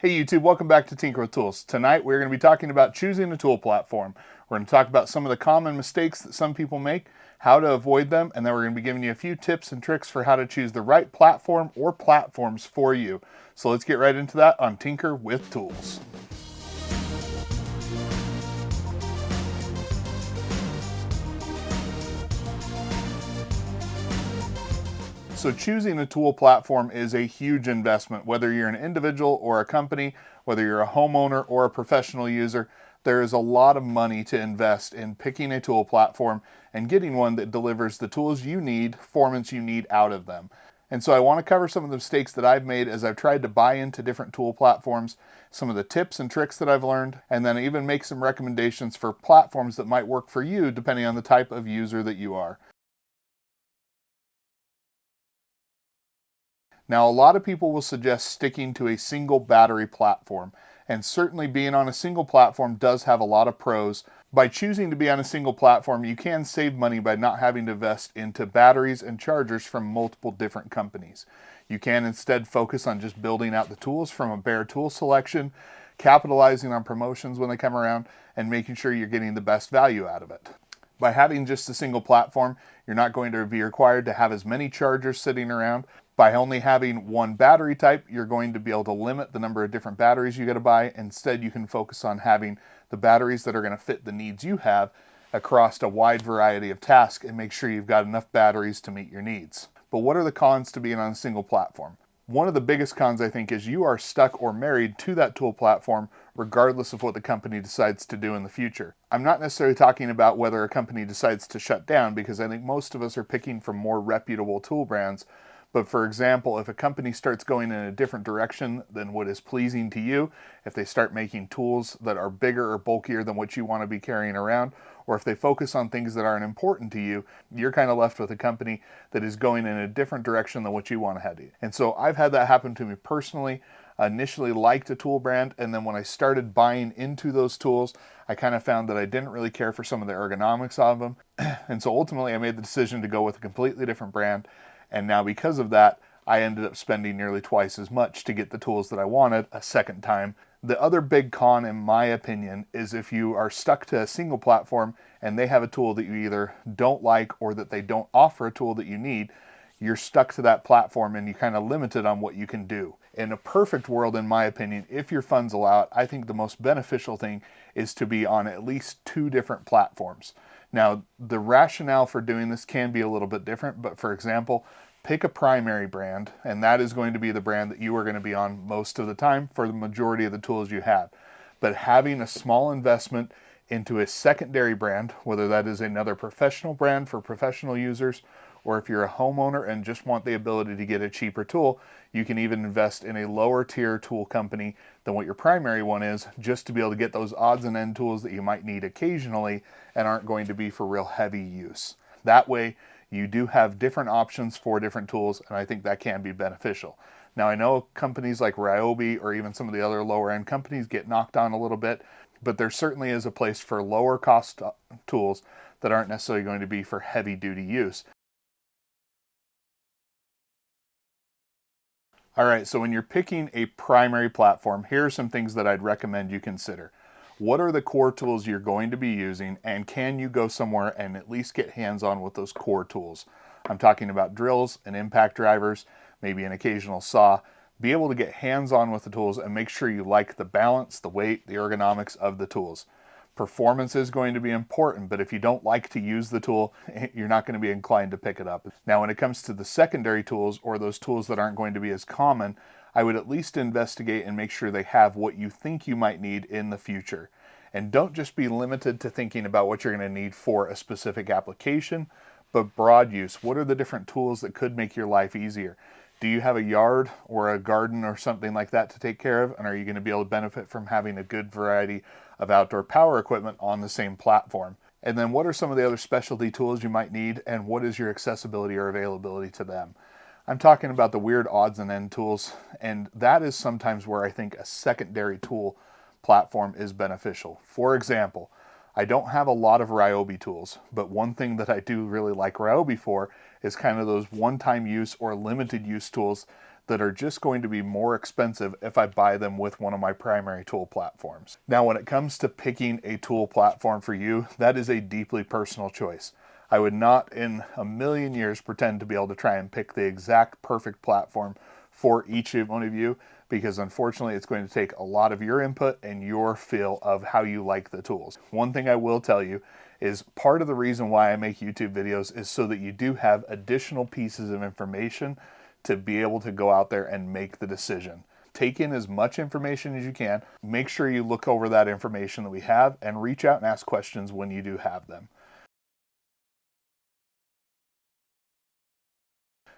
Hey YouTube, welcome back to Tinker with Tools. Tonight we're going to be talking about choosing a tool platform. We're going to talk about some of the common mistakes that some people make, how to avoid them, and then we're going to be giving you a few tips and tricks for how to choose the right platform or platforms for you. So let's get right into that on Tinker with Tools. So choosing a tool platform is a huge investment, whether you're an individual or a company, whether you're a homeowner or a professional user. There is a lot of money to invest in picking a tool platform and getting one that delivers the tools you need, performance you need out of them. And so I want to cover some of the mistakes that I've made as I've tried to buy into different tool platforms, some of the tips and tricks that I've learned, and then even make some recommendations for platforms that might work for you depending on the type of user that you are. Now, a lot of people will suggest sticking to a single battery platform, and certainly being on a single platform does have a lot of pros. By choosing to be on a single platform, you can save money by not having to invest into batteries and chargers from multiple different companies. You can instead focus on just building out the tools from a bare tool selection, capitalizing on promotions when they come around, and making sure you're getting the best value out of it. By having just a single platform, you're not going to be required to have as many chargers sitting around. By only having one battery type, you're going to be able to limit the number of different batteries you got to buy. Instead, you can focus on having the batteries that are going to fit the needs you have across a wide variety of tasks and make sure you've got enough batteries to meet your needs. But what are the cons to being on a single platform? One of the biggest cons, I think, is you are stuck or married to that tool platform regardless of what the company decides to do in the future. I'm not necessarily talking about whether a company decides to shut down, because I think most of us are picking from more reputable tool brands. But for example, if a company starts going in a different direction than what is pleasing to you, if they start making tools that are bigger or bulkier than what you want to be carrying around, or if they focus on things that aren't important to you, you're kind of left with a company that is going in a different direction than what you want to head in. And so I've had that happen to me personally. I initially liked a tool brand, and then when I started buying into those tools, I kind of found that I didn't really care for some of the ergonomics of them. And so ultimately I made the decision to go with a completely different brand. And now because of that, I ended up spending nearly twice as much to get the tools that I wanted a second time. The other big con, in my opinion, is if you are stuck to a single platform and they have a tool that you either don't like or that they don't offer a tool that you need, you're stuck to that platform and you're kind of limited on what you can do. In a perfect world, in my opinion, if your funds allow it, I think the most beneficial thing is to be on at least two different platforms. Now, the rationale for doing this can be a little bit different, but for example, pick a primary brand, and that is going to be the brand that you are going to be on most of the time for the majority of the tools you have. But having a small investment into a secondary brand, whether that is another professional brand for professional users, or if you're a homeowner and just want the ability to get a cheaper tool, you can even invest in a lower tier tool company than what your primary one is, just to be able to get those odds and end tools that you might need occasionally and aren't going to be for real heavy use. That way, you do have different options for different tools, and I think that can be beneficial. Now, I know companies like Ryobi or even some of the other lower end companies get knocked on a little bit, but there certainly is a place for lower cost tools that aren't necessarily going to be for heavy duty use. All right, so when you're picking a primary platform, here are some things that I'd recommend you consider. What are the core tools you're going to be using, and can you go somewhere and at least get hands-on with those core tools? I'm talking about drills and impact drivers, maybe an occasional saw. Be able to get hands-on with the tools and make sure you like the balance, the weight, the ergonomics of the tools. Performance is going to be important, but if you don't like to use the tool, you're not going to be inclined to pick it up. Now, when it comes to the secondary tools, or those tools that aren't going to be as common, I would at least investigate and make sure they have what you think you might need in the future. And don't just be limited to thinking about what you're going to need for a specific application, but broad use. What are the different tools that could make your life easier? Do you have a yard or a garden or something like that to take care of? And are you going to be able to benefit from having a good variety of outdoor power equipment on the same platform? And then what are some of the other specialty tools you might need, and what is your accessibility or availability to them? I'm talking about the weird odds and end tools, and that is sometimes where I think a secondary tool platform is beneficial. For example, I don't have a lot of Ryobi tools, but one thing that I do really like Ryobi for is kind of those one-time use or limited use tools that are just going to be more expensive if I buy them with one of my primary tool platforms. Now, when it comes to picking a tool platform for you, that is a deeply personal choice. I would not in a million years pretend to be able to try and pick the exact perfect platform for each one of you, because unfortunately it's going to take a lot of your input and your feel of how you like the tools. One thing I will tell you is part of the reason why I make YouTube videos is so that you do have additional pieces of information to be able to go out there and make the decision. Take in as much information as you can. Make sure you look over that information that we have and reach out and ask questions when you do have them.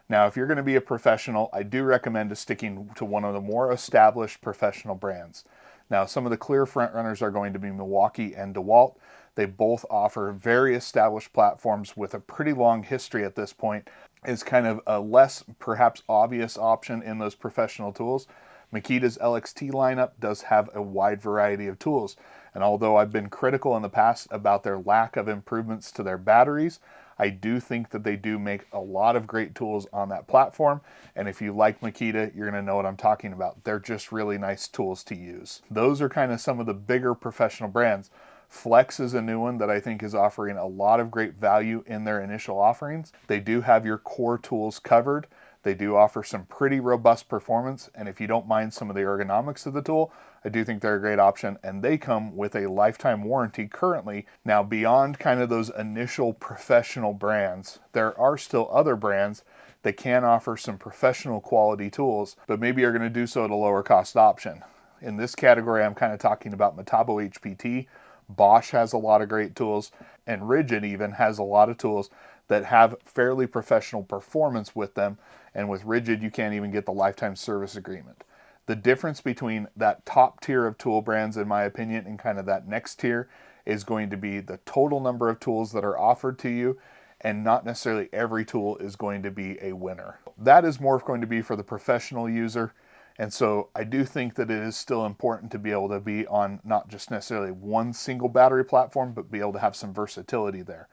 Now, if you're going to be a professional, I do recommend sticking to one of the more established professional brands. Now, some of the clear frontrunners are going to be Milwaukee and DeWalt. They both offer very established platforms with a pretty long history at this point. It's kind of a less, perhaps obvious option in those professional tools. Makita's LXT lineup does have a wide variety of tools. And although I've been critical in the past about their lack of improvements to their batteries, I do think that they do make a lot of great tools on that platform. And if you like Makita, you're going to know what I'm talking about. They're just really nice tools to use. Those are kind of some of the bigger professional brands. Flex is a new one that I think is offering a lot of great value in their initial offerings. They do have your core tools covered. They do offer some pretty robust performance, and if you don't mind some of the ergonomics of the tool, I do think they're a great option, and they come with a lifetime warranty currently. Now, beyond kind of those initial professional brands, there are still other brands that can offer some professional quality tools, but maybe are going to do so at a lower cost option. In this category, I'm kind of talking about Metabo HPT. Bosch has a lot of great tools, and Ridgid even has a lot of tools that have fairly professional performance with them. And with Ridgid, you can't even get the lifetime service agreement. The difference between that top tier of tool brands, in my opinion, and kind of that next tier is going to be the total number of tools that are offered to you, and not necessarily every tool is going to be a winner. That is more going to be for the professional user. And so I do think that it is still important to be able to be on not just necessarily one single battery platform, but be able to have some versatility there.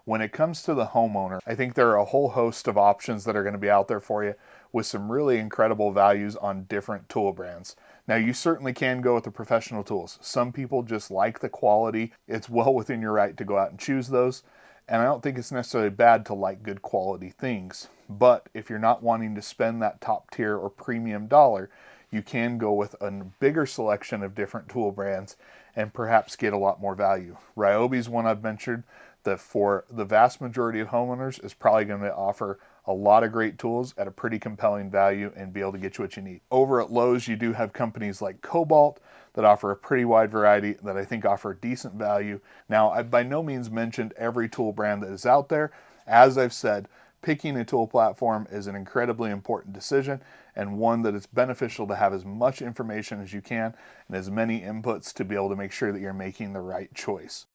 When it comes to the homeowner, I think there are a whole host of options that are going to be out there for you with some really incredible values on different tool brands. Now, you certainly can go with the professional tools. Some people just like the quality. It's well within your right to go out and choose those. And I don't think it's necessarily bad to like good quality things. But if you're not wanting to spend that top tier or premium dollar, you can go with a bigger selection of different tool brands and perhaps get a lot more value. Ryobi's one I've mentioned that for the vast majority of homeowners is probably going to offer a lot of great tools at a pretty compelling value and be able to get you what you need. Over at Lowe's, you do have companies like Cobalt that offer a pretty wide variety that I think offer decent value. Now, I by no means mentioned every tool brand that is out there. As I've said, picking a tool platform is an incredibly important decision, and one that it's beneficial to have as much information as you can and as many inputs to be able to make sure that you're making the right choice.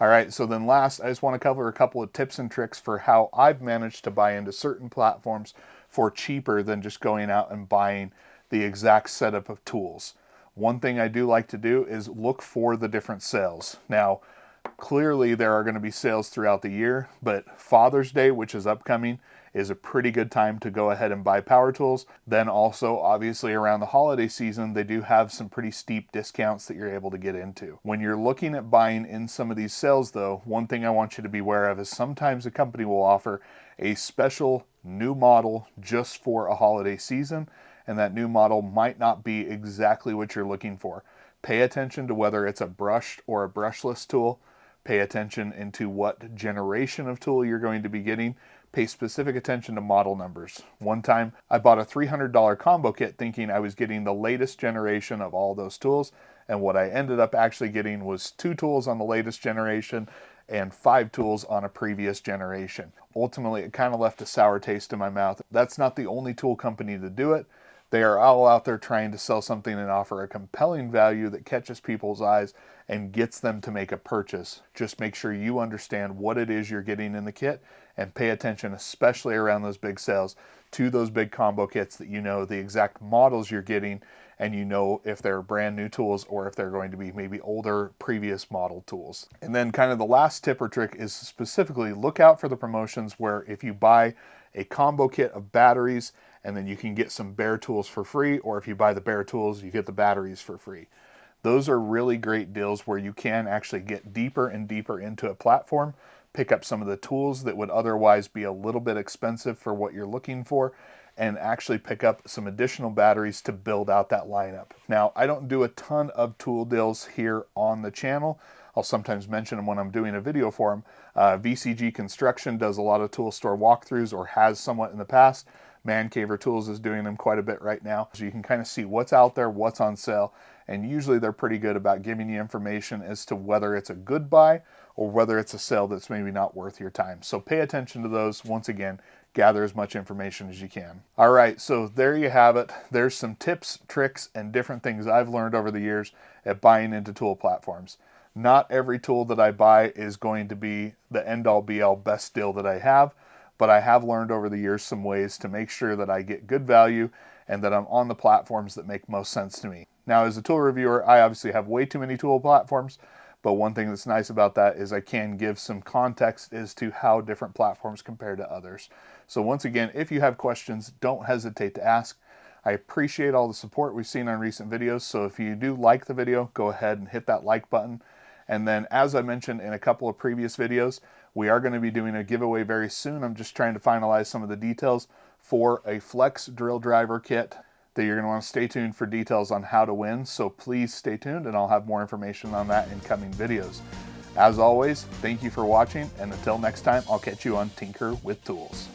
All right, so then last, I just want to cover a couple of tips and tricks for how I've managed to buy into certain platforms for cheaper than just going out and buying the exact setup of tools. One thing I do like to do is look for the different sales. Now, clearly there are going to be sales throughout the year, but Father's Day, which is upcoming, is a pretty good time to go ahead and buy power tools. Then also, obviously around the holiday season, they do have some pretty steep discounts that you're able to get into. When you're looking at buying in some of these sales though, one thing I want you to be aware of is sometimes a company will offer a special new model just for a holiday season, and that new model might not be exactly what you're looking for. Pay attention to whether it's a brushed or a brushless tool. Pay attention into what generation of tool you're going to be getting. Pay specific attention to model numbers. One time I bought a $300 combo kit thinking I was getting the latest generation of all those tools, and what I ended up actually getting was 2 tools on the latest generation and 5 tools on a previous generation. Ultimately, it kind of left a sour taste in my mouth. That's not the only tool company to do it. They are all out there trying to sell something and offer a compelling value that catches people's eyes and gets them to make a purchase. Just make sure you understand what it is you're getting in the kit and pay attention, especially around those big sales, to those big combo kits that you know the exact models you're getting, and you know if they're brand new tools or if they're going to be maybe older previous model tools. And then kind of the last tip or trick is specifically look out for the promotions where if you buy a combo kit of batteries and then you can get some bare tools for free, or if you buy the bare tools you get the batteries for free. Those are really great deals where you can actually get deeper and deeper into a platform, pick up some of the tools that would otherwise be a little bit expensive for what you're looking for, and actually pick up some additional batteries to build out that lineup. Now, I don't do a ton of tool deals here on the channel. I'll sometimes mention them when I'm doing a video for them. VCG Construction does a lot of tool store walkthroughs, or has somewhat in the past. Mancaver Tools is doing them quite a bit right now. So you can kind of see what's out there, what's on sale, and usually they're pretty good about giving you information as to whether it's a good buy or whether it's a sale that's maybe not worth your time. So pay attention to those. Once again, gather as much information as you can. All right, so there you have it. There's some tips, tricks, and different things I've learned over the years at buying into tool platforms. Not every tool that I buy is going to be the end-all be-all best deal that I have, but I have learned over the years some ways to make sure that I get good value and that I'm on the platforms that make most sense to me. Now, as a tool reviewer, I obviously have way too many tool platforms, but one thing that's nice about that is I can give some context as to how different platforms compare to others. So once again, if you have questions, don't hesitate to ask. I appreciate all the support we've seen on recent videos, so if you do like the video, go ahead and hit that like button. And then, as I mentioned in a couple of previous videos, we are going to be doing a giveaway very soon. I'm just trying to finalize some of the details for a Flex drill driver kit that you're going to want to stay tuned for details on how to win. So please stay tuned, and I'll have more information on that in coming videos. As always, thank you for watching, and until next time, I'll catch you on Tinker with Tools.